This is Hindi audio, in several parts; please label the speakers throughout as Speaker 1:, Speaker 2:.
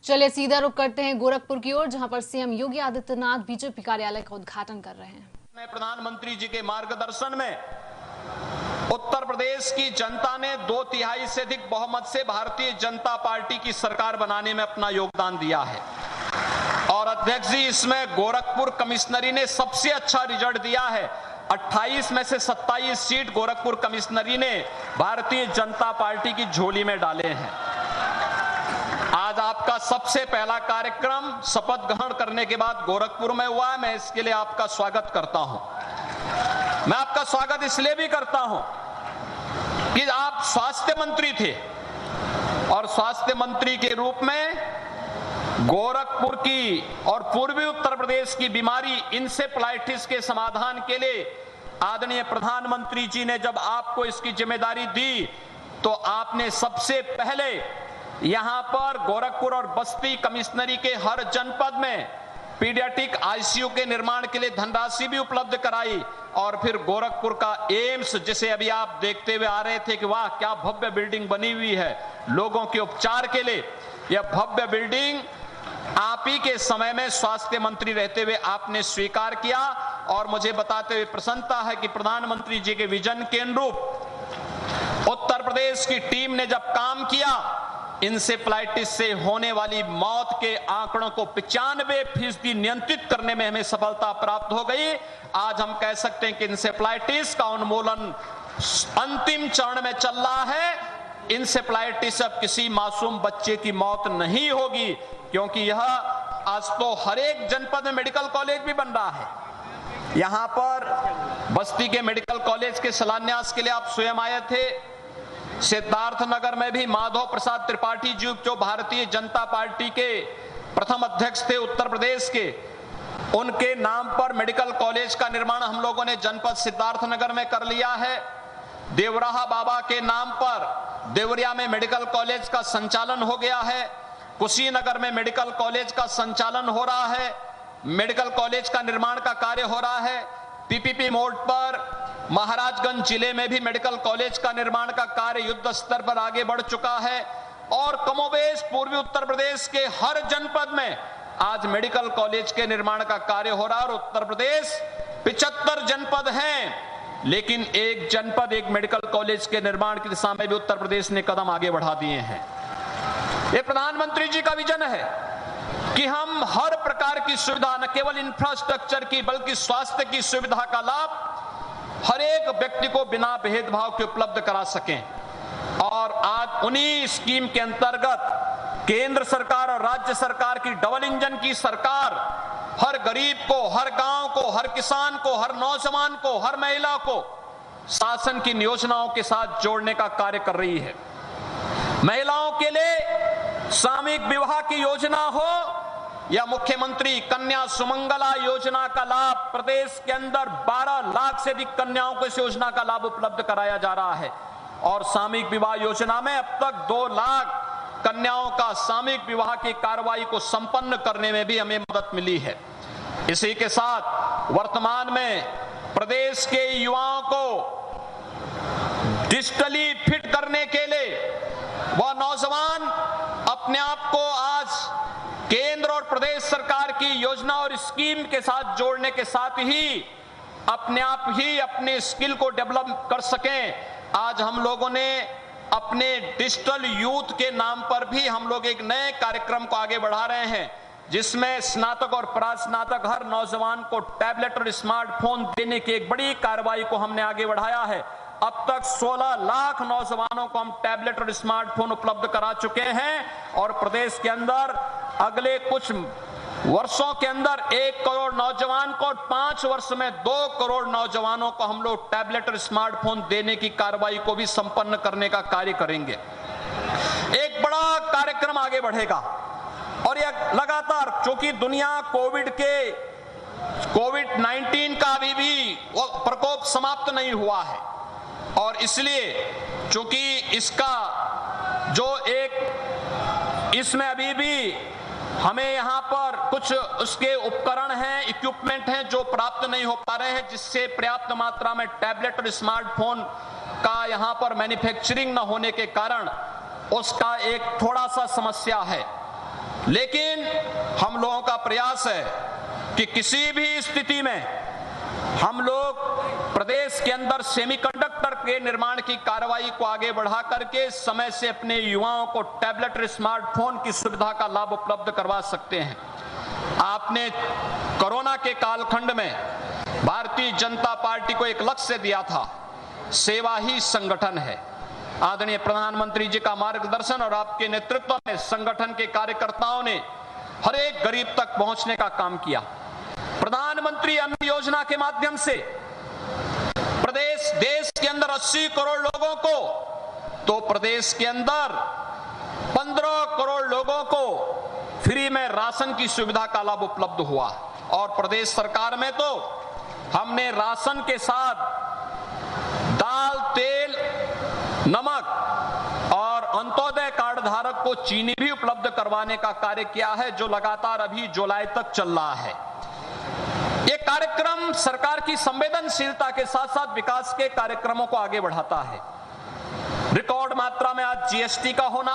Speaker 1: चलिए सीधा रुख करते हैं गोरखपुर की ओर, जहां पर सीएम योगी आदित्यनाथ बीजेपी कार्यालय का उद्घाटन कर रहे हैं।
Speaker 2: प्रधानमंत्री जी के मार्गदर्शन में उत्तर प्रदेश की जनता ने 2/3 से अधिक बहुमत से भारतीय जनता पार्टी की सरकार बनाने में अपना योगदान दिया है। और अध्यक्ष जी, इसमें गोरखपुर कमिश्नरी ने सबसे अच्छा रिजल्ट दिया है। 28 में से 27 सीट गोरखपुर कमिश्नरी ने भारतीय जनता पार्टी की झोली में डाले हैं। आज आपका सबसे पहला कार्यक्रम शपथ ग्रहण करने के बाद गोरखपुर में हुआ है। मैं इसके लिए आपका स्वागत करता हूं। मैं आपका स्वागत इसलिए भी करता हूं कि आप स्वास्थ्य मंत्री थे और स्वास्थ्य मंत्री के रूप में गोरखपुर की और पूर्वी उत्तर प्रदेश की बीमारी इंसेफ्लाइटिस के समाधान के लिए आदरणीय प्रधानमंत्री जी ने जब आपको इसकी जिम्मेदारी दी तो आपने सबसे पहले यहां पर गोरखपुर और बस्ती कमिश्नरी के हर जनपद में पीडियाट्रिक आईसीयू के निर्माण के लिए धनराशि भी उपलब्ध कराई। और फिर गोरखपुर का एम्स, जिसे अभी आप देखते हुए आ रहे थे कि वाह क्या भव्य बिल्डिंग बनी हुई है लोगों के उपचार के लिए, यह भव्य बिल्डिंग आप ही के समय में स्वास्थ्य मंत्री रहते हुए आपने स्वीकार किया। और मुझे बताते हुए प्रसन्नता है कि प्रधानमंत्री जी के विजन के अनुरूप उत्तर प्रदेश की टीम ने जब काम किया, इंसेफ्लाइटिस से होने वाली मौत के आंकड़ों को 95% नियंत्रित करने में हमें सफलता प्राप्त हो गई। आज हम कह सकते हैं कि इंसेफ्लाइटिस का उन्मूलन अंतिम चरण में चल रहा है। इंसेफ्लाइटिस अब किसी मासूम बच्चे की मौत नहीं होगी, क्योंकि यह आज तो हर एक जनपद में मेडिकल कॉलेज भी बन रहा है। यहां पर बस्ती के मेडिकल कॉलेज के शिलान्यास के लिए आप स्वयं आए थे। सिद्धार्थनगर में भी माधव प्रसाद त्रिपाठी जी, जो भारतीय जनता पार्टी के प्रथम अध्यक्ष थे उत्तर प्रदेश के, उनके नाम पर मेडिकल कॉलेज का निर्माण हम लोगों ने जनपद सिद्धार्थनगर में कर लिया है। देवराहा बाबा के नाम पर देवरिया में मेडिकल कॉलेज का संचालन हो गया है। कुशीनगर में मेडिकल कॉलेज का संचालन हो रहा है। मेडिकल कॉलेज का निर्माण का कार्य हो रहा है। पीपीपी मोड पर महाराजगंज जिले में भी मेडिकल कॉलेज का निर्माण का कार्य युद्ध स्तर पर आगे बढ़ चुका है। और कमोबेश पूर्वी उत्तर प्रदेश के हर जनपद में आज मेडिकल कॉलेज के निर्माण का कार्य हो रहा है। और उत्तर प्रदेश 75 जनपद हैं, लेकिन एक जनपद एक मेडिकल कॉलेज के निर्माण की दिशा में भी उत्तर प्रदेश ने कदम आगे बढ़ा दिए हैं। ये प्रधानमंत्री जी का विजन है कि हम हर प्रकार की सुविधा, न केवल इंफ्रास्ट्रक्चर की बल्कि स्वास्थ्य की सुविधा का लाभ हर एक व्यक्ति को बिना भेदभाव के उपलब्ध करा सकें। और आज उन्हीं स्कीम के अंतर्गत केंद्र सरकार और राज्य सरकार की डबल इंजन की सरकार हर गरीब को, हर गांव को, हर किसान को, हर नौजवान को, हर महिला को शासन की योजनाओं के साथ जोड़ने का कार्य कर रही है। महिलाओं के लिए सामूहिक विवाह की योजना हो या मुख्यमंत्री कन्या सुमंगला योजना का लाभ, प्रदेश के अंदर 12 लाख से अधिक कन्याओं को इस योजना का लाभ उपलब्ध कराया जा रहा है। और सामूहिक विवाह योजना में अब तक 2 लाख कन्याओं का सामूहिक विवाह की कार्रवाई को संपन्न करने में भी हमें मदद मिली है। इसी के साथ वर्तमान में प्रदेश के युवाओं को डिजिटली फिट करने के लिए वह नौजवान अपने आप को आज केंद्र और प्रदेश सरकार की योजना और स्कीम के साथ जोड़ने के साथ ही अपने आप ही अपने स्किल को डेवलप कर सकें। आज हम लोगों ने अपने डिजिटल यूथ के नाम पर भी हम लोग एक नए कार्यक्रम को आगे बढ़ा रहे हैं, जिसमें स्नातक और परास्नातक हर नौजवान को टैबलेट और स्मार्टफोन देने की एक बड़ी कार्रवाई को हमने आगे बढ़ाया है। अब तक 16 लाख नौजवानों को हम टैबलेट और स्मार्टफोन उपलब्ध करा चुके हैं। और प्रदेश के अंदर अगले कुछ वर्षों के अंदर 1 करोड़ नौजवान को और 5 वर्ष में 2 करोड़ नौजवानों को हम लोग टैबलेट और स्मार्टफोन देने की कार्रवाई को भी संपन्न करने का कार्य करेंगे। एक बड़ा कार्यक्रम आगे बढ़ेगा और यह लगातार, क्योंकि दुनिया कोविड-19 का अभी भी प्रकोप समाप्त नहीं हुआ है। और इसलिए चूंकि इसका जो एक इसमें अभी भी हमें यहाँ पर कुछ उसके उपकरण हैं, इक्विपमेंट हैं जो प्राप्त नहीं हो पा रहे हैं, जिससे पर्याप्त मात्रा में टैबलेट और स्मार्टफोन का यहाँ पर मैन्युफैक्चरिंग न होने के कारण उसका एक थोड़ा सा समस्या है। लेकिन हम लोगों का प्रयास है कि किसी भी स्थिति में हम लोग प्रदेश के अंदर सेमीकंडक्टर के निर्माण की कार्रवाई को आगे बढ़ा करके समय से अपने युवाओं को टैबलेट और स्मार्टफोन की सुविधा का लाभ उपलब्ध करवा सकते हैं। आपने कोरोना के कालखंड में भारतीय जनता पार्टी को एक लक्ष्य दिया था, सेवा ही संगठन है। आदरणीय प्रधानमंत्री जी का मार्गदर्शन और आपके नेतृत्व में संगठन के कार्यकर्ताओं ने हर एक गरीब तक पहुंचने का काम किया। प्रधानमंत्री अन्न योजना के माध्यम से देश के अंदर 80 करोड़ लोगों को, तो प्रदेश के अंदर 15 करोड़ लोगों को फ्री में राशन की सुविधा का लाभ उपलब्ध हुआ। और प्रदेश सरकार में तो हमने राशन के साथ दाल, तेल, नमक और अंत्योदय कार्ड धारक को चीनी भी उपलब्ध करवाने का कार्य किया है, जो लगातार अभी जुलाई तक चल रहा है। ये कार्यक्रम सरकार की संवेदनशीलता के साथ साथ विकास के कार्यक्रमों को आगे बढ़ाता है। रिकॉर्ड मात्रा में आज जीएसटी का होना,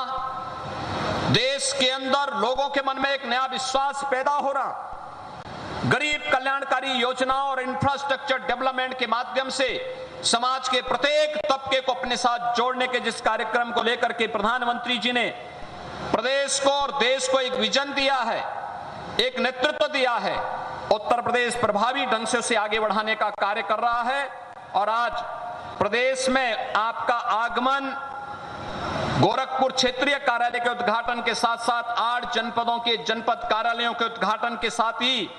Speaker 2: देश के अंदर लोगों के मन में एक नया विश्वास पैदा हो रहा, गरीब कल्याणकारी योजनाओं और इंफ्रास्ट्रक्चर डेवलपमेंट के माध्यम से समाज के प्रत्येक तबके को अपने साथ जोड़ने के जिस कार्यक्रम को लेकर के प्रधानमंत्री जी ने प्रदेश को और देश को एक विजन दिया है, एक नेतृत्व दिया है, उत्तर प्रदेश प्रभावी ढंग से उसे आगे बढ़ाने का कार्य कर रहा है। और आज प्रदेश में आपका आगमन गोरखपुर क्षेत्रीय कार्यालय के उद्घाटन के साथ साथ 8 जनपदों के जनपद कार्यालयों के उद्घाटन के साथ ही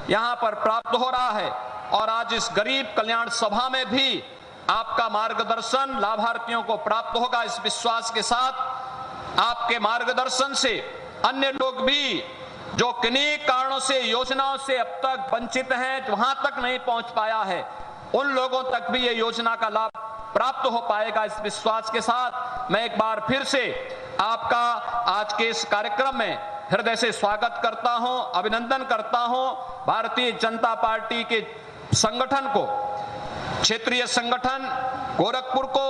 Speaker 2: यहां पर प्राप्त हो रहा है। और आज इस गरीब कल्याण सभा में भी आपका मार्गदर्शन लाभार्थियों को प्राप्त होगा। इस विश्वास के साथ आपके मार्गदर्शन से अन्य लोग भी जो किन्हीं कारणों से योजनाओं से अब तक वंचित हैं, वहां तक नहीं पहुंच पाया है, उन लोगों तक भी ये योजना का लाभ प्राप्त हो पाएगा। इस विश्वास के साथ मैं एक बार फिर से आपका आज के इस कार्यक्रम में हृदय से स्वागत करता हूं, अभिनंदन करता हूं। भारतीय जनता पार्टी के संगठन को, क्षेत्रीय संगठन गोरखपुर को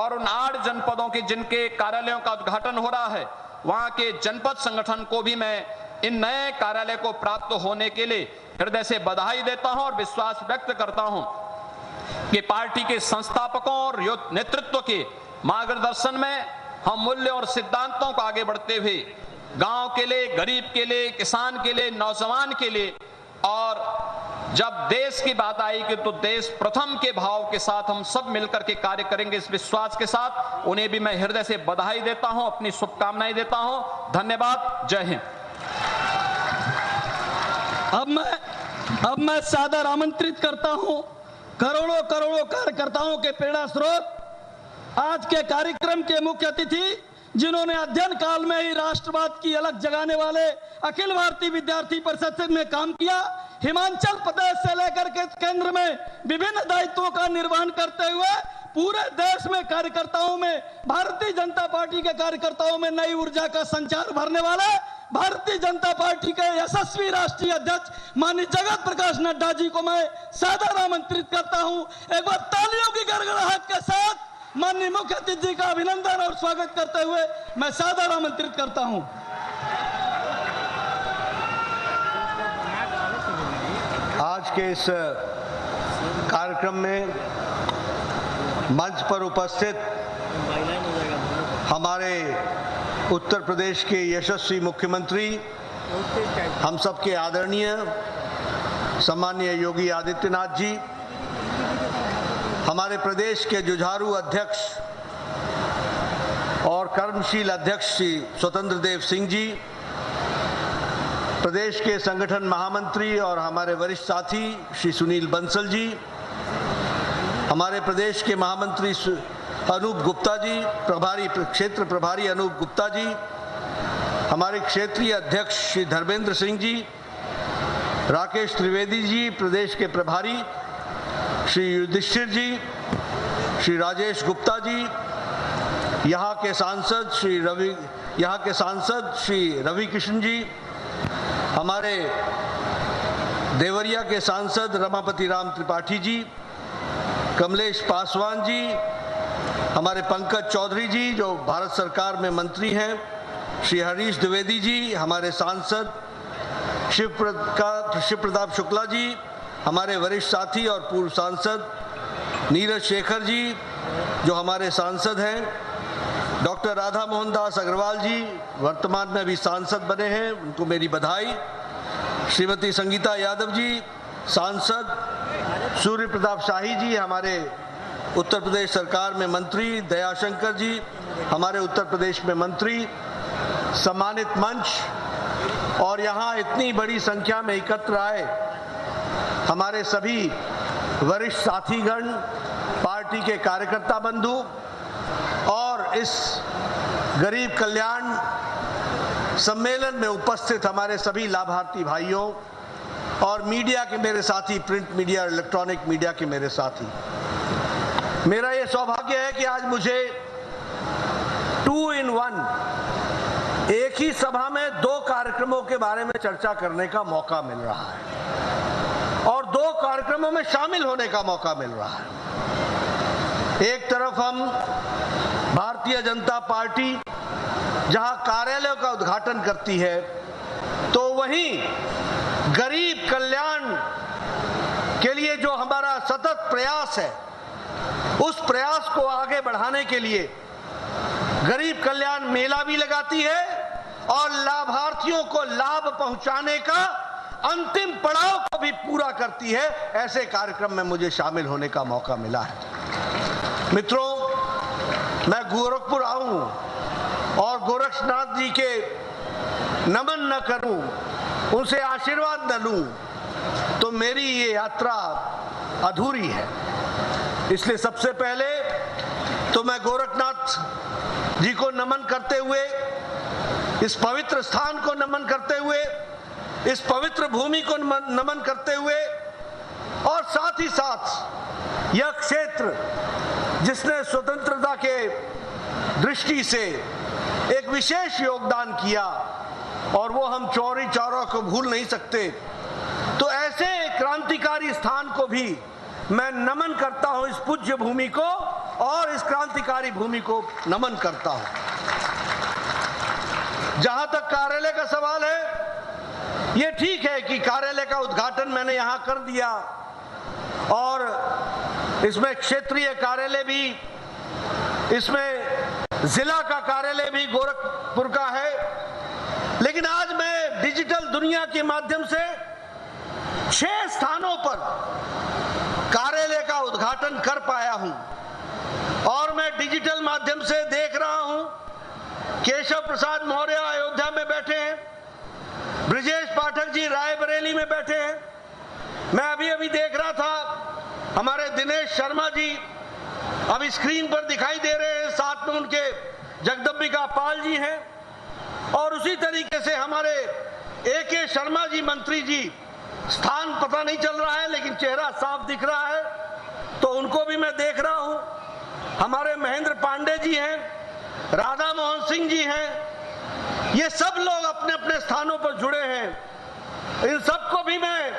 Speaker 2: और उन 8 जनपदों के जिनके कार्यालयों का उद्घाटन हो रहा है, वहां के जनपद संगठन को भी मैं इन नए कार्यालय को प्राप्त होने के लिए हृदय से बधाई देता हूं और विश्वास व्यक्त करता हूं कि पार्टी के संस्थापकों और नेतृत्व के मार्गदर्शन में हम मूल्य और सिद्धांतों को आगे बढ़ते हुए गांव के लिए, गरीब के लिए, किसान के लिए, नौजवान के लिए, और जब देश की बात आएगी तो देश प्रथम के भाव के साथ हम सब मिलकर के कार्य करेंगे। इस विश्वास के साथ उन्हें भी मैं हृदय से बधाई देता हूं, अपनी शुभकामनाएं देता हूं। धन्यवाद। जय हिंद।
Speaker 3: अब मैं सादर आमंत्रित करता हूं करोड़ों कार्यकर्ताओं के प्रेरणा स्रोत, आज के कार्यक्रम के मुख्य अतिथि, जिन्होंने अध्ययन काल में ही राष्ट्रवाद की अलग जगाने वाले अखिल भारतीय विद्यार्थी परिषद में काम किया, हिमाचल प्रदेश से लेकर के केंद्र में विभिन्न दायित्वों का निर्वहन करते हुए पूरे देश में कार्यकर्ताओं में, भारतीय जनता पार्टी के कार्यकर्ताओं में नई ऊर्जा का संचार भरने वाले भारतीय जनता पार्टी के यशस्वी राष्ट्रीय अध्यक्ष माननीय जगत प्रकाश नड्डा जी को मैं सादर आमंत्रित करता हूं। एक बार तालियों की गड़गड़ाहट के साथ माननीय मुख्य अतिथि का अभिनंदन और स्वागत करते हुए मैं सादर आमंत्रित करता हूं।
Speaker 4: आज के इस कार्यक्रम में मंच पर उपस्थित हमारे उत्तर प्रदेश के यशस्वी मुख्यमंत्री, हम सबके आदरणीय सम्माननीय योगी आदित्यनाथ जी, हमारे प्रदेश के जुझारू अध्यक्ष और कर्मशील अध्यक्ष श्री स्वतंत्र देव सिंह जी, प्रदेश के संगठन महामंत्री और हमारे वरिष्ठ साथी श्री सुनील बंसल जी, हमारे प्रदेश के महामंत्री अनूप गुप्ता जी, क्षेत्र प्रभारी अनूप गुप्ता जी, हमारे क्षेत्रीय अध्यक्ष श्री धर्मेंद्र सिंह जी, राकेश त्रिवेदी जी, प्रदेश के प्रभारी श्री युधिष्ठिर जी, श्री राजेश गुप्ता जी, यहाँ के सांसद श्री रवि किशन जी, हमारे देवरिया के सांसद रमापति राम त्रिपाठी जी, कमलेश पासवान जी, हमारे पंकज चौधरी जी जो भारत सरकार में मंत्री हैं, श्री हरीश द्विवेदी जी, हमारे सांसद शिव प्रताप शुक्ला जी, हमारे वरिष्ठ साथी और पूर्व सांसद नीरज शेखर जी जो हमारे सांसद हैं, डॉक्टर राधा मोहन दास अग्रवाल जी वर्तमान में भी सांसद बने हैं, उनको मेरी बधाई, श्रीमती संगीता यादव जी सांसद, सूर्य प्रताप शाही जी हमारे उत्तर प्रदेश सरकार में मंत्री, दयाशंकर जी हमारे उत्तर प्रदेश में मंत्री, सम्मानित मंच और यहाँ इतनी बड़ी संख्या में एकत्र आए हमारे सभी वरिष्ठ साथीगण, पार्टी के कार्यकर्ता बंधु और इस गरीब कल्याण सम्मेलन में उपस्थित हमारे सभी लाभार्थी भाइयों और मीडिया के मेरे साथी, प्रिंट मीडिया और इलेक्ट्रॉनिक मीडिया के मेरे साथी, मेरा ये सौभाग्य है कि आज मुझे 2 in 1 एक ही सभा में 2 कार्यक्रमों के बारे में चर्चा करने का मौका मिल रहा है और 2 कार्यक्रमों में शामिल होने का मौका मिल रहा है। एक तरफ हम भारतीय जनता पार्टी जहां कार्यालयों का उद्घाटन करती है, तो वहीं गरीब कल्याण के लिए जो हमारा सतत प्रयास है, उस प्रयास को आगे बढ़ाने के लिए गरीब कल्याण मेला भी लगाती है और लाभार्थियों को लाभ पहुंचाने का अंतिम पड़ाव को भी पूरा करती है। ऐसे कार्यक्रम में मुझे शामिल होने का मौका मिला है। मित्रों, मैं गोरखपुर आऊं और गोरक्षनाथ जी के नमन न करूं, उनसे आशीर्वाद न लूं, तो मेरी ये यात्रा अधूरी है। इसलिए सबसे पहले तो मैं गोरखनाथ जी को नमन करते हुए, इस पवित्र स्थान को नमन करते हुए, इस पवित्र भूमि को नमन करते हुए और साथ ही साथ यह क्षेत्र जिसने स्वतंत्रता के दृष्टि से एक विशेष योगदान किया और वो हम चौरी चौरा को भूल नहीं सकते, तो ऐसे क्रांतिकारी स्थान को भी मैं नमन करता हूं, इस पूज्य भूमि को और इस क्रांतिकारी भूमि को नमन करता हूं। जहां तक कार्यालय का सवाल है, ये ठीक है कि कार्यालय का उद्घाटन मैंने यहां कर दिया और इसमें क्षेत्रीय कार्यालय भी, इसमें जिला का कार्यालय भी गोरखपुर का है, लेकिन आज मैं डिजिटल दुनिया के माध्यम से 6 स्थानों पर कार्यालय का उद्घाटन कर पाया हूं और मैं डिजिटल माध्यम से देख रहा हूं केशव प्रसाद मौर्य अयोध्या में बैठे हैं, ब्रजेश पाठक जी रायबरेली में बैठे हैं, मैं अभी देख रहा था हमारे दिनेश शर्मा जी अभी स्क्रीन पर दिखाई दे रहे हैं, साथ में उनके जगदम्बिका पाल जी हैं और उसी तरीके से हमारे AK शर्मा जी मंत्री जी, स्थान पता नहीं चल रहा है लेकिन चेहरा साफ दिख रहा है, तो उनको भी मैं देख रहा हूं। हमारे महेंद्र पांडे जी हैं, राधा मोहन सिंह जी हैं, ये सब लोग अपने अपने स्थानों पर जुड़े हैं। इन सबको भी मैं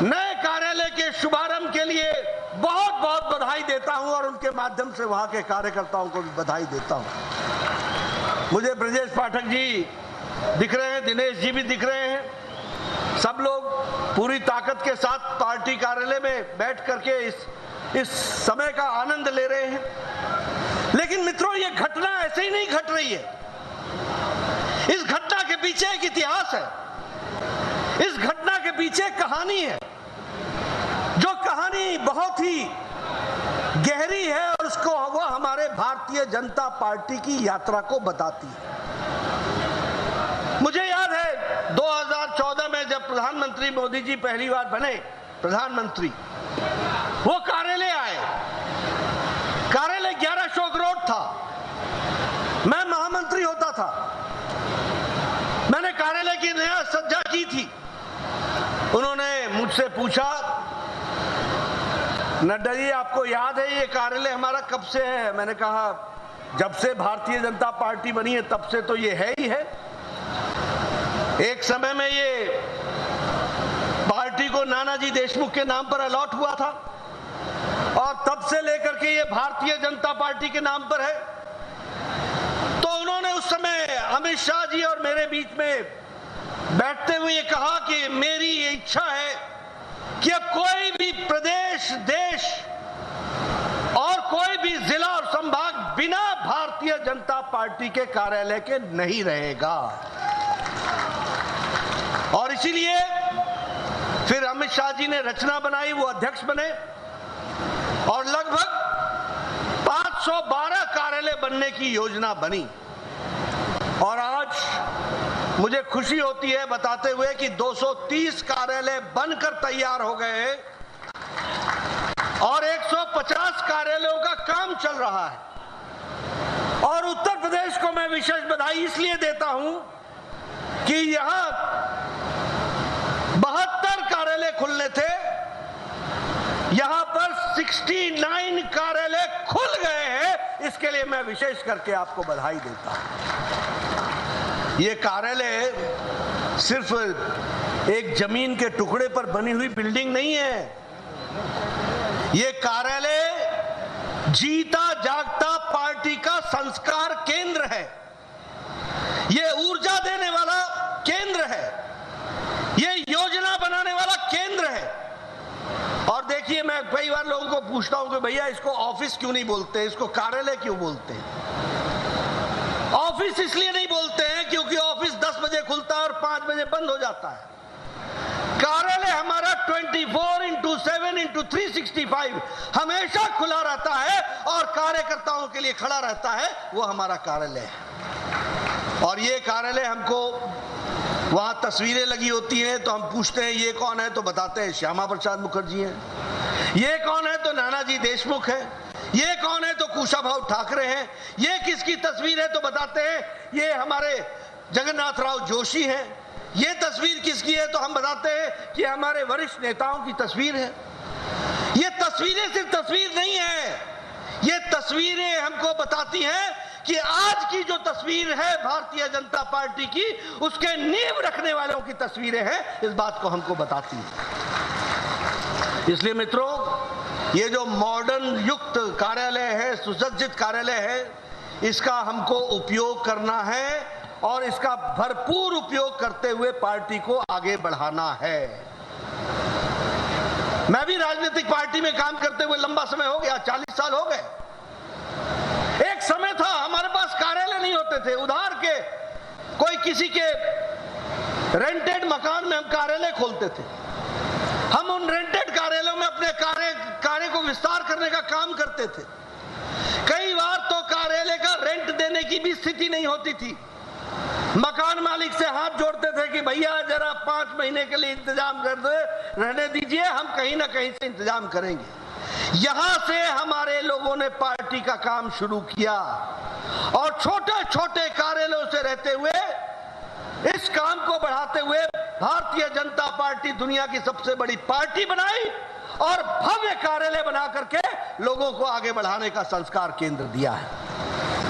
Speaker 4: नए कार्यालय के शुभारंभ के लिए बहुत बहुत बधाई देता हूं और उनके माध्यम से वहां के कार्यकर्ताओं को भी बधाई देता हूं। मुझे ब्रजेश पाठक जी दिख रहे हैं, दिनेश जी भी दिख रहे हैं, सब लोग पूरी ताकत के साथ पार्टी कार्यालय में बैठ करके इस समय का आनंद ले रहे हैं। लेकिन मित्रों, ये घटना ऐसे ही नहीं घट रही है, इस घटना के पीछे एक इतिहास है, इस घटना के पीछे कहानी है, जो कहानी बहुत ही गहरी है और उसको वह हमारे भारतीय जनता पार्टी की यात्रा को बताती है। मुझे याद है 2014 में जब प्रधानमंत्री मोदी जी पहली बार बने प्रधानमंत्री, वो कार्यालय आए, कार्यालय 11 अशोक रोड था, मैं महामंत्री होता था, मैंने कार्यालय की नया सज्जा की थी। उन्होंने मुझसे पूछा, नड्डा जी आपको याद है ये कार्यालय हमारा कब से है? मैंने कहा जब से भारतीय जनता पार्टी बनी है तब से तो ये है ही है। एक समय में ये पार्टी को नानाजी देशमुख के नाम पर अलॉट हुआ था और तब से लेकर के ये भारतीय जनता पार्टी के नाम पर है। तो उन्होंने उस समय अमित शाह जी और मेरे बीच में बैठते हुए ये कहा कि मेरी ये इच्छा है कि अब कोई भी प्रदेश, देश और कोई भी जिला और संभाग बिना भारतीय जनता पार्टी के कार्यालय के नहीं रहेगा। और इसीलिए फिर अमित शाह जी ने रचना बनाई, वो अध्यक्ष बने और लगभग 512 कार्यालय बनने की योजना बनी। और आज मुझे खुशी होती है बताते हुए कि 230 कार्यालय बनकर तैयार हो गए हैं और 150 कार्यालयों का काम चल रहा है। और उत्तर प्रदेश को मैं विशेष बधाई इसलिए देता हूं कि यहां 72 कार्यालय खुलने थे, यहां पर 69 कार्यालय खुल गए हैं। इसके लिए मैं विशेष करके आपको बधाई देता हूं। ये कार्यालय सिर्फ एक जमीन के टुकड़े पर बनी हुई बिल्डिंग नहीं है, ये कार्यालय जीता जागता पार्टी का संस्कार केंद्र है, ये ऊर्जा देने वाला केंद्र है, ये योजना बनाने वाला केंद्र है। और देखिए, मैं कई बार लोगों को पूछता हूं कि भैया इसको ऑफिस क्यों नहीं बोलते, इसको कार्यालय क्यों बोलते हैं? ऑफिस इसलिए नहीं बोलते हैं क्योंकि ऑफिस 10 बजे खुलता है और 5 बजे बंद हो जाता है। कार्यालय हमारा 24/7/365 हमेशा खुला रहता है और कार्यकर्ताओं के लिए खड़ा रहता है, वो हमारा कार्यालय है। और ये कार्यालय हमको वहां तस्वीरें लगी होती हैं तो हम पूछते हैं ये कौन है, तो बताते हैं श्यामा प्रसाद मुखर्जी हैं। ये कौन है, तो नानाजी देशमुख है। ये कौन है, तो कुशाभाऊ ठाकरे हैं। ये किसकी तस्वीर है, तो बताते हैं ये हमारे जगन्नाथ राव जोशी हैं। ये तस्वीर किसकी है, तो हम बताते हैं कि हमारे वरिष्ठ नेताओं की तस्वीर है। ये तस्वीरें सिर्फ तस्वीर नहीं है, ये तस्वीरें हमको बताती हैं कि आज की जो तस्वीर है भारतीय जनता पार्टी की, उसके नींव रखने वालों की तस्वीरें हैं, इस बात को हमको बताती है। इसलिए मित्रों, ये जो मॉडर्न युक्त कार्यालय है, सुसज्जित कार्यालय है, इसका हमको उपयोग करना है और इसका भरपूर उपयोग करते हुए पार्टी को आगे बढ़ाना है। मैं भी राजनीतिक पार्टी में काम करते हुए लंबा समय हो गया, 40 साल हो गए। एक समय था हमारे पास कार्यालय नहीं होते थे, उधार के कोई किसी के रेंटेड मकान में हम कार्यालय खोलते थे। हम उन रेंटेड कार्यालयों में अपने कार्य को विस्तार करने का काम करते थे। कई बार तो कार्यालय का रेंट देने की भी स्थिति नहीं होती थी। मकान मालिक से हाथ जोड़ते थे कि भैया जरा 5 महीने के लिए इंतजाम कर दे, रहने दीजिए, हम कहीं ना कहीं से इंतजाम करेंगे। यहां से हमारे लोगों ने पार्टी का काम शुरू किया और छोटे छोटे कार्यालयों से रहते हुए इस काम को बढ़ाते हुए भारतीय जनता पार्टी दुनिया की सबसे बड़ी पार्टी बनाई और भव्य कार्यालय बना करके लोगों को आगे बढ़ाने का संस्कार केंद्र दिया है।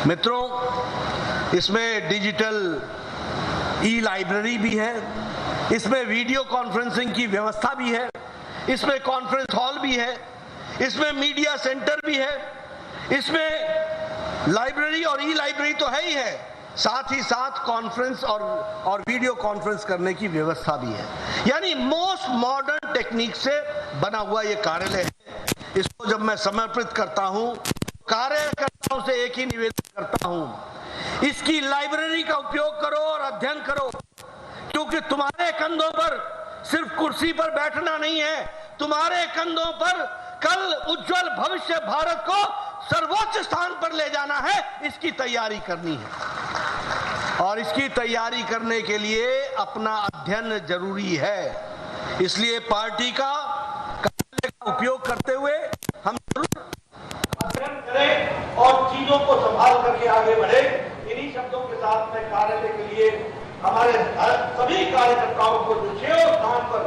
Speaker 4: मित्रों, इसमें डिजिटल ई लाइब्रेरी भी है, इसमें वीडियो कॉन्फ्रेंसिंग की व्यवस्था भी है, इसमें कॉन्फ्रेंस हॉल भी है, इसमें मीडिया सेंटर भी है, इसमें लाइब्रेरी और ई लाइब्रेरी तो है ही है, साथ ही साथ कॉन्फ्रेंस और वीडियो कॉन्फ्रेंस करने की व्यवस्था भी है। यानी मोस्ट मॉडर्न टेक्निक से बना हुआ ये कार्यालय है। इसको जब मैं समर्पित करता हूं, कार्यकर्ताओं से एक ही निवेदन करता हूं, इसकी लाइब्रेरी का उपयोग करो और अध्ययन करो, क्योंकि तुम्हारे कंधों पर सिर्फ कुर्सी पर बैठना नहीं है, तुम्हारे कंधों पर कल उज्जवल भविष्य भारत को सर्वोच्च स्थान पर ले जाना है, इसकी तैयारी करनी है। और इसकी तैयारी करने के लिए अपना अध्ययन जरूरी है। इसलिए पार्टी का उपयोग करते हुए हम जरूर अध्ययन करें और चीजों को संभाल करके आगे बढ़े। इन्हीं शब्दों के साथ मैं कार्यालय के लिए हमारे सभी कार्यकर्ताओं को जो 6 स्थान पर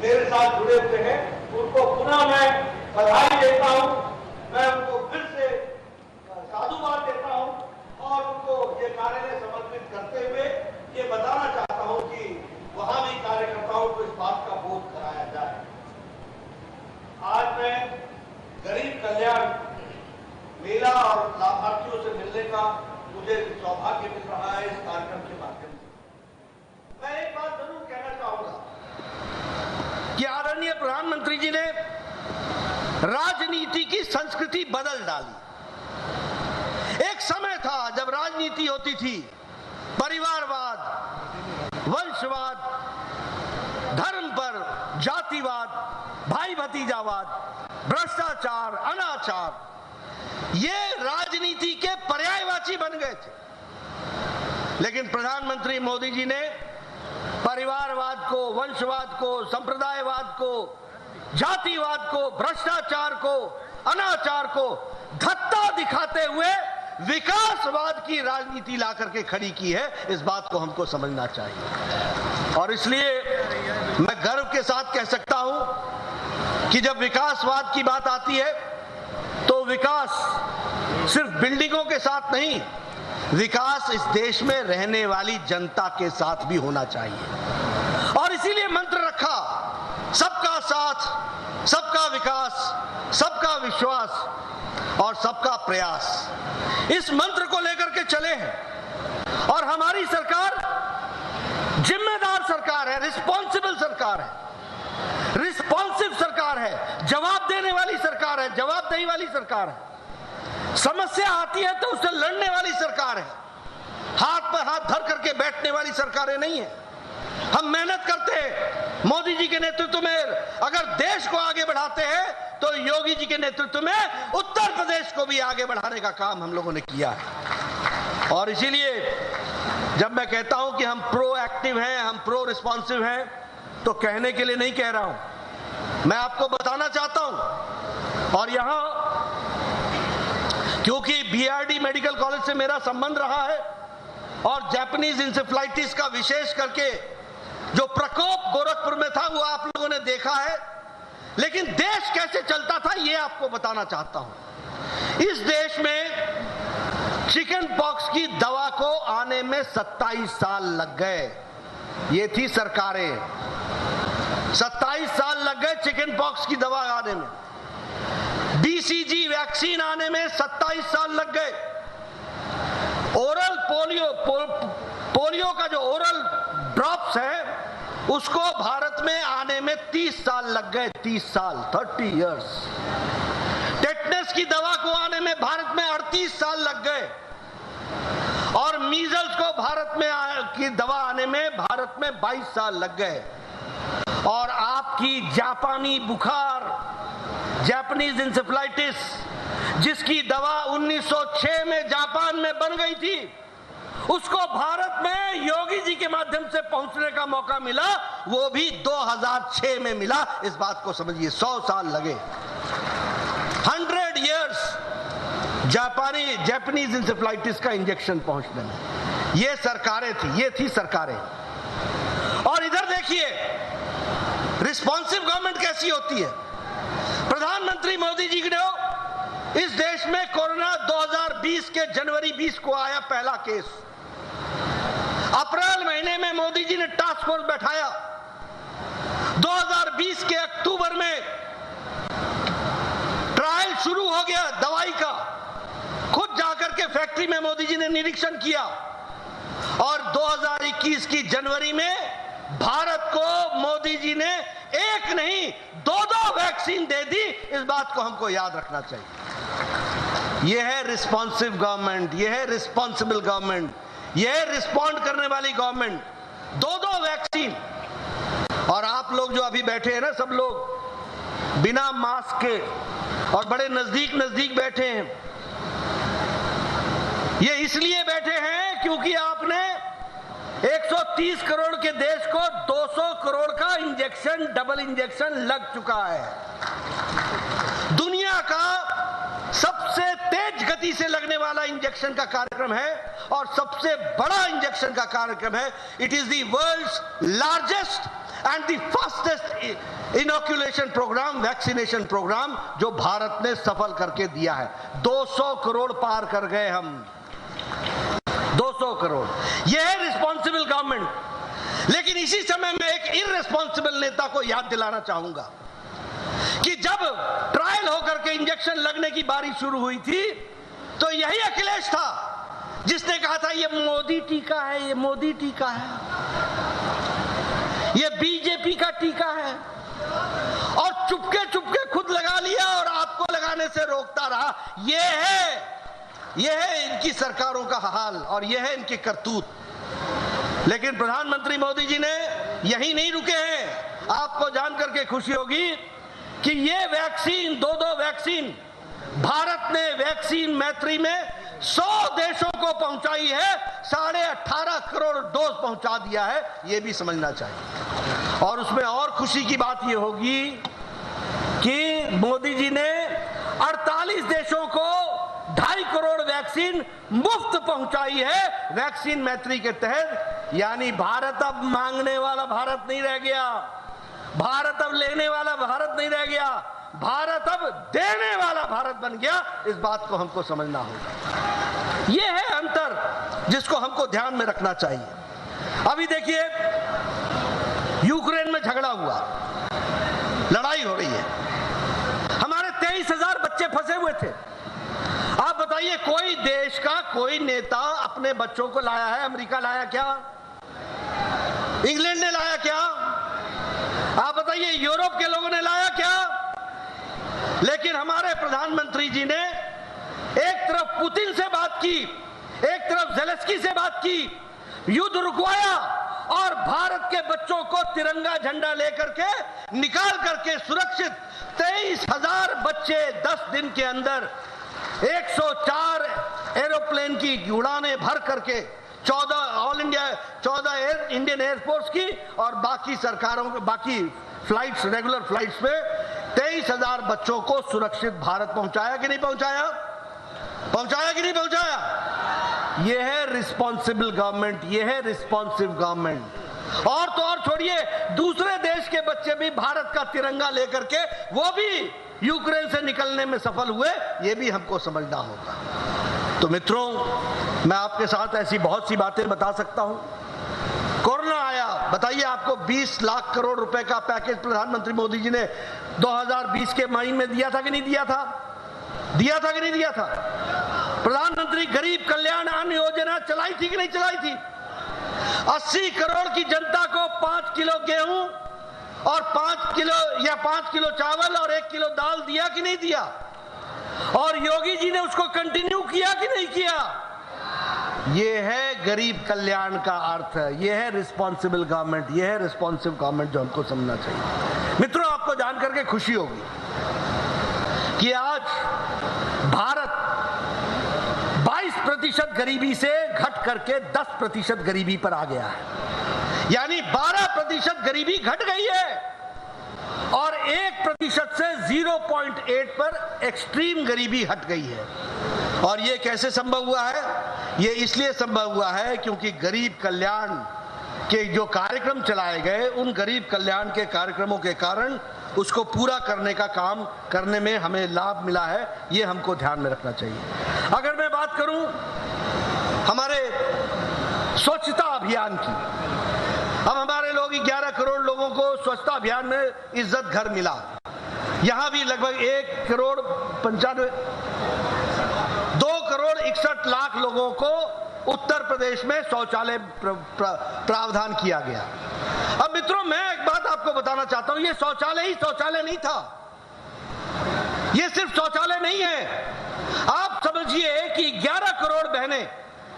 Speaker 4: मेरे साथ जुड़े हुए हैं, उनको पुनः मैं बधाई देता हूं। मैं उनको फिर से साधुवाद देता हूं और उनको ये कार्यालय समर्पित करते हुए ये बताना चाहता हूं कि वहां भी कार्यकर्ताओं को इस बात का बोध कराया जाए। आज मैं गरीब कल्याण मेला और लाभार्थियों से मिलने का मुझे सौभाग्य मिल रहा है। इस कार्यक्रम प्रधानमंत्री जी ने राजनीति की संस्कृति बदल डाली। एक समय था जब राजनीति होती थी परिवारवाद, वंशवाद, धर्म पर जातिवाद, भाई भतीजावाद, भ्रष्टाचार, अनाचार, ये राजनीति के पर्यायवाची बन गए थे। लेकिन प्रधानमंत्री मोदी जी ने परिवारवाद को, वंशवाद को, संप्रदायवाद को, जातिवाद को, भ्रष्टाचार को, अनाचार को धत्ता दिखाते हुए विकासवाद की राजनीति ला करके खड़ी की है। इस बात को हमको समझना चाहिए और इसलिए मैं गर्व के साथ कह सकता हूं कि जब विकासवाद की बात आती है तो विकास सिर्फ बिल्डिंगों के साथ नहीं, विकास इस देश में रहने वाली जनता के साथ भी होना चाहिए। और इसीलिए मंत्र रखा, सबका साथ, सबका विकास, सबका विश्वास और सबका प्रयास। इस मंत्र को लेकर के चले हैं और हमारी सरकार जिम्मेदार सरकार है, रिस्पॉन्सिबल सरकार है, रिस्पॉन्सिव सरकार है, जवाब देने वाली सरकार है, जवाबदेही वाली सरकार है। समस्या आती है तो उससे लड़ने वाली सरकार है, हाथ पर हाथ धर करके बैठने वाली सरकारें नहीं है। हम मेहनत करते हैं मोदी जी के नेतृत्व में, अगर देश को आगे बढ़ाते हैं तो योगी जी के नेतृत्व में उत्तर प्रदेश को भी आगे बढ़ाने का काम हम लोगों ने किया है। और इसीलिए जब मैं कहता हूं कि हम प्रोएक्टिव हैं, हम प्रो रिस्पॉन्सिव हैं, तो कहने के लिए नहीं कह रहा हूं, मैं आपको बताना चाहता हूं। और यहां क्योंकि बीआरडी मेडिकल कॉलेज से मेरा संबंध रहा है और जापानीज इंसेफ्लाइटिस का विशेष करके जो प्रकोप गोरखपुर में था वो आप लोगों ने देखा है, लेकिन देश कैसे चलता था ये आपको बताना चाहता हूं। इस देश में चिकन पॉक्स की दवा को आने में 27 साल लग गए। ये थी सरकारें, 27 साल लग गए चिकन पॉक्स की दवा आने में। बीसीजी वैक्सीन आने में 27 साल लग गए। ओरल पोलियो का जो ओरल ड्रॉप्स है उसको भारत में आने में 30 साल लग गए, 30 साल, 30 इयर्स। टेटनस की दवा को आने में भारत में 38 साल लग गए और मीजल्स को भारत में की दवा आने में भारत में 22 साल लग गए। और आपकी जापानी बुखार, जापानीज इंसेफ्लाइटिस, जिसकी दवा 1906 में जापान में बन गई थी, उसको भारत में योगी जी के माध्यम से पहुंचने का मौका मिला, वो भी 2006 में मिला। इस बात को समझिए, 100 साल लगे, 100 इयर्स जापानीज इंसेफ्लाइटिस का इंजेक्शन पहुंचने में। ये सरकारें थी, ये थी सरकारें। और इधर देखिए रिस्पॉन्सिव गवर्नमेंट कैसी होती है। प्रधानमंत्री मोदी जी ने इस देश में कोरोना 2020 के जनवरी 20 को आया पहला केस। अप्रैल महीने में मोदी जी ने टास्क फोर्स बैठाया। 2020 के अक्टूबर में ट्रायल शुरू हो गया दवाई का। खुद जाकर के फैक्ट्री में मोदी जी ने निरीक्षण किया और 2021 की जनवरी में भारत को मोदी जी ने एक नहीं 2 वैक्सीन दे दी। इस बात को हमको याद रखना चाहिए। यह है रिस्पॉन्सिव गवर्नमेंट, यह है रिस्पॉन्सिबल गवर्नमेंट, यह है रिस्पॉन्ड करने वाली गवर्नमेंट। 2 वैक्सीन। और आप लोग जो अभी बैठे हैं ना, सब लोग बिना मास्क के और बड़े नजदीक नजदीक बैठे हैं। ये इसलिए बैठे हैं क्योंकि आपने 130 करोड़ के देश को 200 करोड़ का इंजेक्शन, डबल इंजेक्शन लग चुका है। दुनिया का सबसे तेज गति से लगने वाला इंजेक्शन का कार्यक्रम है और सबसे बड़ा इंजेक्शन का कार्यक्रम है। It is the world's largest and the fastest inoculation programme, vaccination programme, जो भारत ने सफल करके दिया है। 200 करोड़ पार कर गए हम, 200 करोड़। यह है रिस्पॉन्सिबल गवर्नमेंट। लेकिन इसी समय में एक इररिस्पॉन्सिबल नेता को याद दिलाना चाहूंगा कि जब ट्रायल होकर के इंजेक्शन लगने की बारी शुरू हुई थी तो यही अखिलेश था जिसने कहा था ये मोदी टीका है, ये मोदी टीका है, ये बीजेपी का टीका है। और चुपके चुपके खुद लगा लिया और आपको लगाने से रोकता रहा। ये है इनकी सरकारों का हाल और ये है इनकी करतूत। लेकिन प्रधानमंत्री मोदी जी ने यही नहीं रुके हैं। आपको जानकर के खुशी होगी कि ये वैक्सीन, 2 वैक्सीन भारत ने वैक्सीन मैत्री में 100 देशों को पहुंचाई है, 18.5 करोड़ डोज पहुंचा दिया है। ये भी समझना चाहिए। और उसमें और खुशी की बात ये होगी कि मोदी जी ने 48 देशों को 2.5 करोड़ वैक्सीन मुफ्त पहुंचाई है वैक्सीन मैत्री के तहत। यानी भारत अब मांगने वाला भारत नहीं रह गया, भारत अब लेने वाला भारत नहीं रह गया, भारत अब देने वाला भारत बन गया। इस बात को हमको समझना होगा। यह है अंतर जिसको हमको ध्यान में रखना चाहिए। अभी देखिए, यूक्रेन में झगड़ा हुआ, लड़ाई हो रही है, हमारे 23,000 बच्चे फंसे हुए थे। आप बताइए, कोई देश का कोई नेता अपने बच्चों को लाया है? अमेरिका लाया क्या? इंग्लैंड ने लाया क्या? आप बताइए, यूरोप के लोगों ने लाया क्या? लेकिन हमारे प्रधानमंत्री जी ने एक तरफ पुतिन से बात की, एक तरफ ज़ेलेंस्की से बात की, युद्ध रुकवाया और भारत के बच्चों को तिरंगा झंडा लेकर के निकाल करके सुरक्षित 23,000 बच्चे 10 दिन के अंदर 104 एरोप्लेन की उड़ानें भर करके 14 इंडियन एयरफोर्स की और बाकी सरकारों के बाकी फ्लाइट्स, रेगुलर फ्लाइट्स में 23,000 बच्चों को सुरक्षित भारत पहुंचाया कि नहीं पहुंचाया? पहुंचाया कि नहीं पहुंचाया? यह है रिस्पॉन्सिबल गवर्नमेंट, यह है रिस्पॉन्सिव गवर्नमेंट। और तो और छोड़िए, दूसरे देश के बच्चे भी भारत का तिरंगा लेकर के वो भी यूक्रेन से निकलने में सफल हुए। ये भी हमको समझना होगा। तो मित्रों, मैं आपके साथ ऐसी बहुत सी बातें बता सकता हूं। कोरोना आया, बताइए आपको 20 लाख करोड़ रुपए का पैकेज प्रधानमंत्री मोदी जी ने 2020 के मई में दिया था कि नहीं दिया था? दिया था कि नहीं दिया था? प्रधानमंत्री गरीब कल्याण अन्न योजना चलाई थी कि नहीं चलाई थी? 80 करोड़ की जनता को 5 किलो गेहूं और 5 किलो चावल और 1 किलो दाल दिया कि नहीं दिया? और योगी जी ने उसको कंटिन्यू किया कि नहीं किया? ये है गरीब कल्याण का अर्थ, ये है रिस्पॉन्सिबल गवर्नमेंट, ये है रिस्पॉन्सिव गवर्नमेंट जो हमको समझना चाहिए। मित्रों, आपको जानकर के खुशी होगी कि आज भारत 22% गरीबी से घट करके 10% गरीबी पर आ गया है। यानी 12% गरीबी घट गई है और 1% से 0.8 पर एक्सट्रीम गरीबी हट गई है। और ये कैसे संभव हुआ है? ये इसलिए संभव हुआ है क्योंकि गरीब कल्याण के जो कार्यक्रम चलाए गए, उन गरीब कल्याण के कार्यक्रमों के कारण उसको पूरा करने का काम करने में हमें लाभ मिला है। ये हमको ध्यान में रखना चाहिए। अगर मैं बात करूं हमारे स्वच्छता अभियान की, अब हमारे लोग 11 करोड़ लोगों को स्वच्छता अभियान में इज्जत घर मिला। यहां भी लगभग 2 करोड़ 61 लाख लोगों को उत्तर प्रदेश में शौचालय प्रावधान किया गया। अब मित्रों, मैं एक बात आपको बताना चाहता हूं, ये शौचालय ही शौचालय नहीं था, ये सिर्फ शौचालय नहीं है। आप समझिए कि 11 करोड़ बहनें,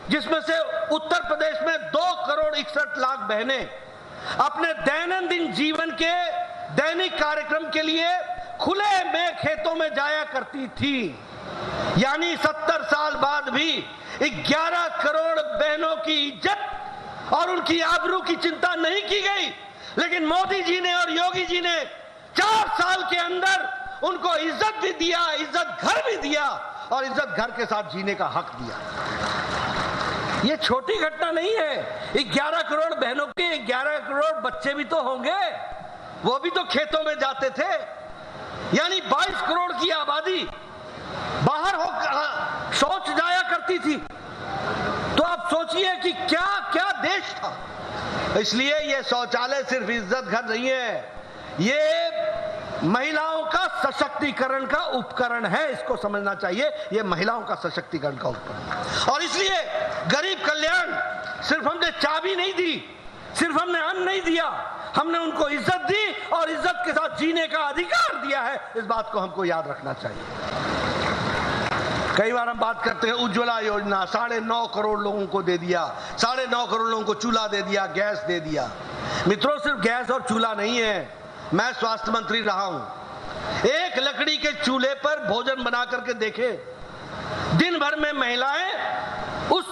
Speaker 4: जिसमें से उत्तर प्रदेश में 2 करोड़ 61 लाख बहनें अपने दैनंदिन जीवन के दैनिक कार्यक्रम के लिए खुले में खेतों में जाया करती थी। यानी 70 साल बाद भी 11 करोड़ बहनों की इज्जत और उनकी आबरू की चिंता नहीं की गई। लेकिन मोदी जी ने और योगी जी ने 4 साल के अंदर उनको इज्जत भी दिया, इज्जत घर भी दिया और इज्जत घर के साथ जीने का हक दिया। ये छोटी घटना नहीं है। 11 करोड़ बहनों के 11 करोड़ बच्चे भी तो होंगे, वो भी तो खेतों में जाते थे। यानी 22 करोड़ की आबादी बाहर हो शौच जाया करती थी। तो आप सोचिए कि क्या क्या देश था। इसलिए ये शौचालय सिर्फ इज्जत घर नहीं है, ये महिलाओं का सशक्तिकरण का उपकरण है। इसको समझना चाहिए, ये महिलाओं का सशक्तिकरण का उपकरण। और इसलिए गरीब कल्याण सिर्फ हमने चाबी नहीं दी, सिर्फ हमने अन्न नहीं दिया, हमने उनको इज्जत दी और इज्जत के साथ जीने का अधिकार दिया है, इस बात को हमको याद रखना चाहिए। कई बार हम बात करते हैं उज्ज्वला योजना 9.5 करोड़ लोगों को दे दिया, 9.5 करोड़ लोगों को चूल्हा दे दिया, गैस दे दिया। मित्रों, सिर्फ गैस और चूल्हा नहीं है, मैं स्वास्थ्य मंत्री रहा हूं। एक लकड़ी के चूल्हे पर भोजन बना करके देखे, दिन भर में महिलाएं उस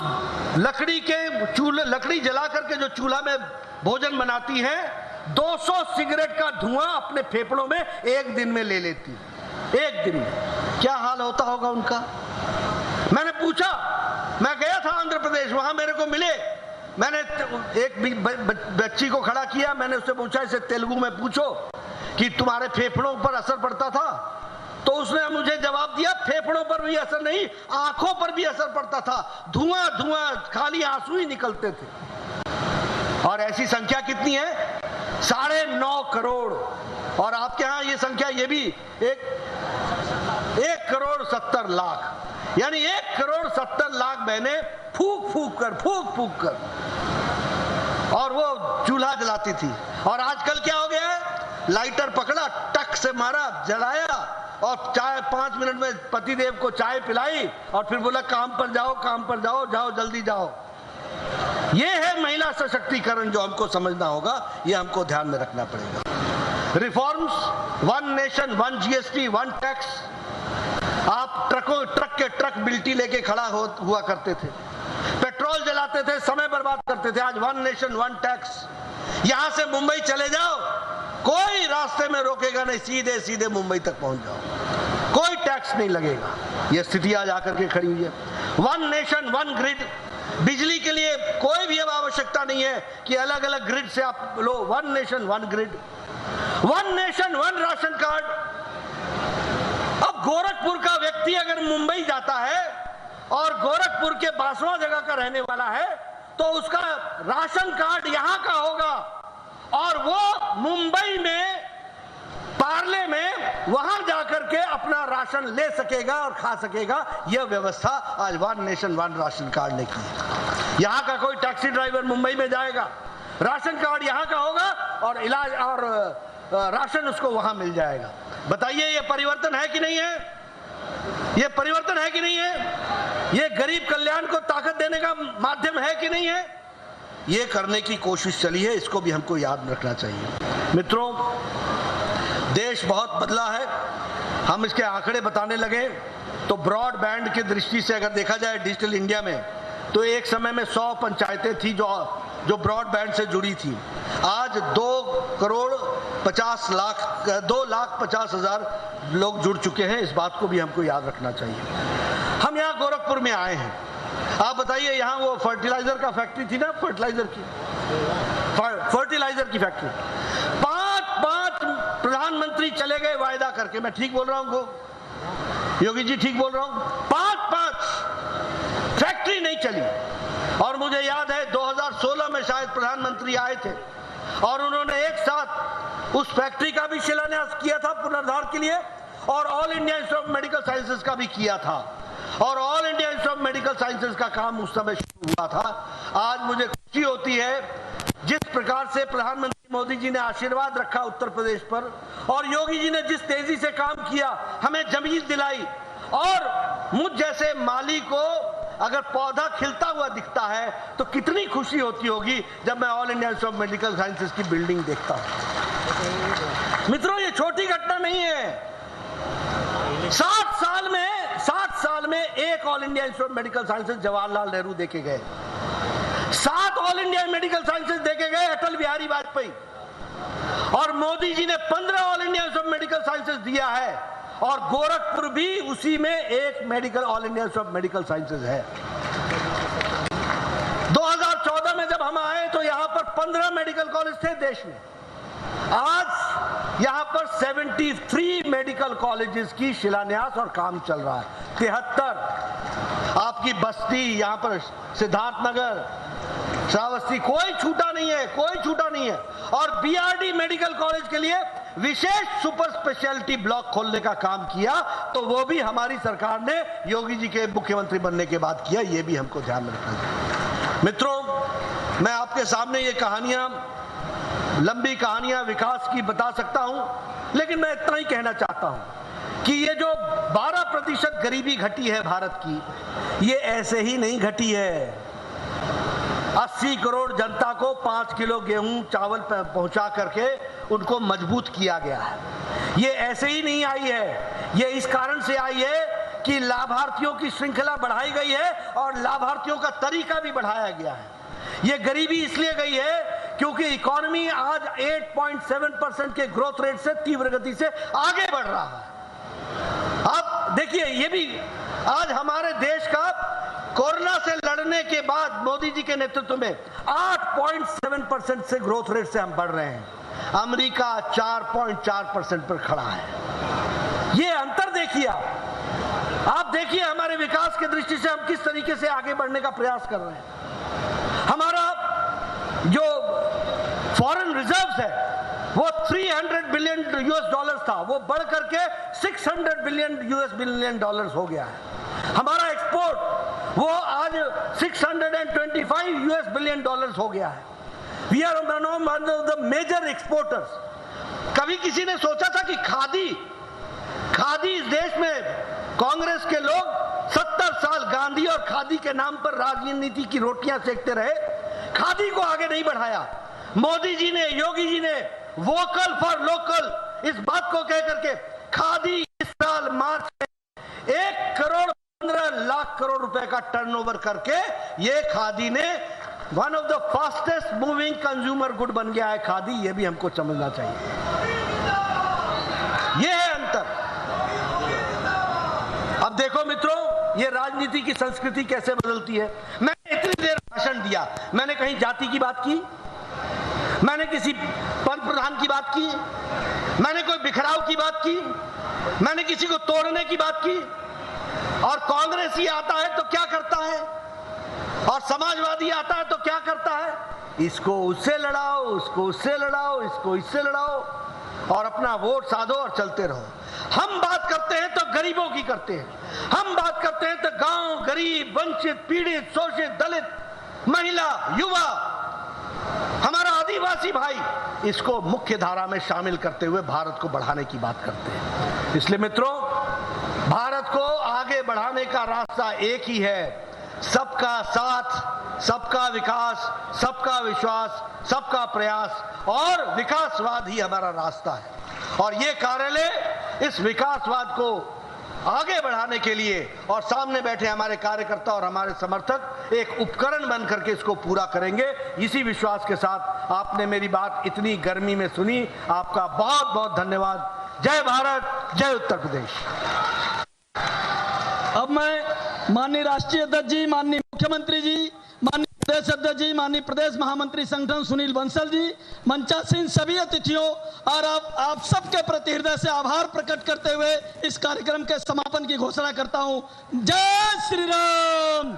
Speaker 4: लकड़ी जला करके जो चूल्हा में भोजन बनाती हैं, 200 सिगरेट का धुआं अपने फेफड़ों में एक दिन में ले लेती, एक दिन में। क्या हाल होता होगा उनका। मैंने पूछा, मैं गया था आंध्र प्रदेश, वहां मेरे को मिले, मैंने एक बच्ची को खड़ा किया, मैंने उससे पूछा, इसे तेलुगु में पूछो कि तुम्हारे फेफड़ों पर असर पड़ता था, तो उसने मुझे जवाब दिया, फेफड़ों पर भी असर नहीं, आंखों पर भी असर पड़ता था, धुआं धुआं, खाली आंसू ही निकलते थे। और ऐसी संख्या कितनी है? 9.5 करोड़। और आपके यहां ये संख्या ये भी 1 करोड़ 70 लाख, यानी 1 करोड़ 70 लाख बहनें फूक फूक कर और वो चूल्हा जलाती थी। और आजकल क्या हो गया है, लाइटर पकड़ा, टक से मारा, जलाया और चाय 5 मिनट में पतिदेव को चाय पिलाई और फिर बोला काम पर जाओ, जाओ जल्दी जाओ। ये है महिला सशक्तिकरण जो हमको समझना होगा, ये हमको ध्यान में रखना पड़ेगा। Reforms, 1 nation 1 GST 1 tax. आप ट्रक के ट्रक बिल्टी लेके खड़ा हुआ करते थे, पेट्रोल जलाते थे, समय बर्बाद करते थे। आज 1 नेशन 1 टैक्स। यहां से मुंबई चले जाओ, कोई रास्ते में रोकेगा नहीं, सीधे सीधे मुंबई तक पहुंच जाओ, कोई टैक्स नहीं लगेगा। यह स्थिति आज आकर के खड़ी हुई है। 1 नेशन 1 ग्रिड। बिजली के लिए कोई भी अब आवश्यकता नहीं है कि अलग अलग ग्रिड से आप लो, 1 nation 1 grid. 1 nation 1 ration card. अब गोरखपुर का व्यक्ति अगर मुंबई जाता है और गोरखपुर के बासवा जगह का रहने वाला है, तो उसका राशन कार्ड यहां का होगा और वो मुंबई में पार्ले में वहां जाकर के अपना राशन ले सकेगा और खा सकेगा। यह व्यवस्था आज 1 नेशन 1 राशन कार्ड ने की है। यहां का कोई टैक्सी ड्राइवर मुंबई में जाएगा, राशन कार्ड यहां का होगा और इलाज और राशन उसको वहां मिल जाएगा। बताइए, ये परिवर्तन है कि नहीं है? ये परिवर्तन है कि नहीं है? ये गरीब कल्याण को ताकत देने का माध्यम है कि नहीं है? ये करने की कोशिश चली है, इसको भी हमको याद रखना चाहिए। मित्रों, देश बहुत बदला है। हम इसके आंकड़े बताने लगे तो ब्रॉडबैंड की दृष्टि से अगर देखा जाए डिजिटल इंडिया में, तो एक समय में 100 पंचायतें थी जो ब्रॉडबैंड से जुड़ी थी। आज 2,50,00,000 लोग जुड़ चुके हैं। इस बात को भी हमको याद रखना चाहिए। हम यहाँ गोरखपुर में आए हैं, आप बताइए, यहाँ वो फर्टिलाइजर का फैक्ट्री थी ना, फर्टिलाइजर की फैक्ट्री। 5 प्रधानमंत्री चले गए वायदा करके। मैं ठीक बोल रहा हूँ योगी जी, ठीक बोल रहा हूँ? 5 फैक्ट्री नहीं चली। और मुझे याद है 2016 में शायद प्रधानमंत्री आए थे और उन्होंने एक साथ उस फैक्ट्री का भी शिलान्यास किया था पुनर्धार के लिए, और all India institute of medical sciences का भी किया था। और all India institute of medical sciences का काम उस समय शुरू हुआ था। आज मुझे खुशी होती है जिस प्रकार से प्रधानमंत्री मोदी जी ने आशीर्वाद रखा उत्तर प्रदेश पर, और योगी जी ने जिस तेजी से काम किया, हमें जमीन दिलाई। और मुझ जैसे माली को अगर पौधा खिलता हुआ दिखता है तो कितनी खुशी होती होगी जब मैं all India institute of medical sciences की बिल्डिंग देखता हूं। मित्रों, ये छोटी घटना नहीं है। 60 साल में एक all India institute of medical sciences Jawaharlal Nehru देखे गए, 7 ऑल इंडिया मेडिकल साइंसेज देखे गए अटल बिहारी वाजपेयी, और मोदी जी ने 15 all India institute of medical sciences दिया है, और गोरखपुर भी उसी में एक medical all India institute of medical sciences है। 2014 में जब हम आए तो यहां पर 15 मेडिकल कॉलेज थे देश में। आज यहां पर 73 मेडिकल कॉलेजेस की शिलान्यास और काम चल रहा है। 73 आपकी बस्ती, यहां पर सिद्धार्थनगर, श्रावस्ती, कोई छूटा नहीं है, कोई छूटा नहीं है। और बीआरडी मेडिकल कॉलेज के लिए विशेष सुपर स्पेशलिटी ब्लॉक खोलने का काम किया, तो वो भी हमारी सरकार ने योगी जी के मुख्यमंत्री बनने के बाद किया। ये भी हमको ध्यान में रखना चाहिए। मित्रों, मैं आपके सामने ये कहानियां लंबी कहानियां विकास की बता सकता हूं, लेकिन मैं इतना ही कहना चाहता हूं कि ये जो 12% गरीबी घटी है भारत की, ये ऐसे ही नहीं घटी है। 80 करोड़ जनता को 5 किलो गेहूं चावल पहुंचा करके उनको मजबूत किया गया है। ये ऐसे ही नहीं आई है, ये इस कारण से आई है कि लाभार्थियों की श्रृंखला बढ़ाई गई है और लाभार्थियों का तरीका भी बढ़ाया गया है। ये गरीबी इसलिए गई है क्योंकि इकोनॉमी आज 8.7% के ग्रोथ रेट से तीव्र गति से आगे बढ़ रहा है। अब देखिए, ये भी आज हमारे देश का कोरोना से लड़ने के बाद मोदी जी के नेतृत्व में 8.7% से ग्रोथ रेट से हम बढ़ रहे हैं। अमेरिका 4.4% पर खड़ा है। ये अंतर देखिए, आप देखिए हमारे विकास की दृष्टि से हम किस तरीके से आगे बढ़ने का प्रयास कर रहे हैं। हमारा जो फॉरेन रिजर्व्स है वो 300 बिलियन यूएस डॉलर्स था, वो बढ़ करके 600 बिलियन डॉलर्स हो गया है। हमारा एक्सपोर्ट वो आज 625 यूएस बिलियन डॉलर्स हो गया है। We are one of the major exporters. कभी किसी ने सोचा था कि खादी इस देश में कांग्रेस के लोग 70 साल गांधी और खादी के नाम पर राजनीति की रोटियां सेकते रहे, खादी को आगे नहीं बढ़ाया। मोदी जी ने, योगी जी ने वोकल फॉर लोकल इस बात को कह करके खादी इस साल मार्च में 1,15,00,000 करोड़ रुपए का टर्नओवर करके ये खादी ने one of the fastest moving consumer good बन गया है खादी। ये भी हमको समझना चाहिए। ये है अंतर। अब देखो मित्रों, ये राजनीति की संस्कृति कैसे बदलती है। मैंने इतनी देर भाषण दिया, मैंने कहीं जाति की बात की, मैंने किसी पंत प्रधान की बात की, मैंने कोई बिखराव की बात की, मैंने किसी को तोड़ने की बात की। और कांग्रेसी आता है तो क्या करता है, और समाजवादी आता है तो क्या करता है, इसको उससे लड़ाओ, उसको उससे लड़ाओ, इसको इससे लड़ाओ और अपना वोट साधो और चलते रहो। हम बात करते हैं तो गरीबों की करते हैं, हम बात करते हैं तो गांव, गरीब, वंचित, पीड़ित, शोषित, दलित, महिला, युवा, हमारा आदिवासी भाई, इसको मुख्य धारा में शामिल करते हुए भारत को बढ़ाने की बात करते हैं। इसलिए मित्रों, भारत को आगे बढ़ाने का रास्ता एक ही है, सबका साथ, सबका विकास, सबका विश्वास, सबका प्रयास और विकासवाद ही हमारा रास्ता है। और ये कार्यालय इस विकासवाद को आगे बढ़ाने के लिए और सामने बैठे हमारे कार्यकर्ता और हमारे समर्थक एक उपकरण बन करके इसको पूरा करेंगे। इसी विश्वास के साथ आपने मेरी बात इतनी गर्मी में सुनी, आपका बहुत बहुत धन्यवाद। जय भारत, जय उत्तर प्रदेश।
Speaker 3: अब मैं माननीय राष्ट्रीय अध्यक्ष जी, माननीय मुख्यमंत्री जी, माननीय प्रदेश अध्यक्ष जी, माननीय प्रदेश महामंत्री संगठन सुनील बंसल जी, मंचासीन सभी अतिथियों और आप सबके प्रति हृदय से आभार प्रकट करते हुए इस कार्यक्रम के समापन की घोषणा करता हूं। जय श्री राम।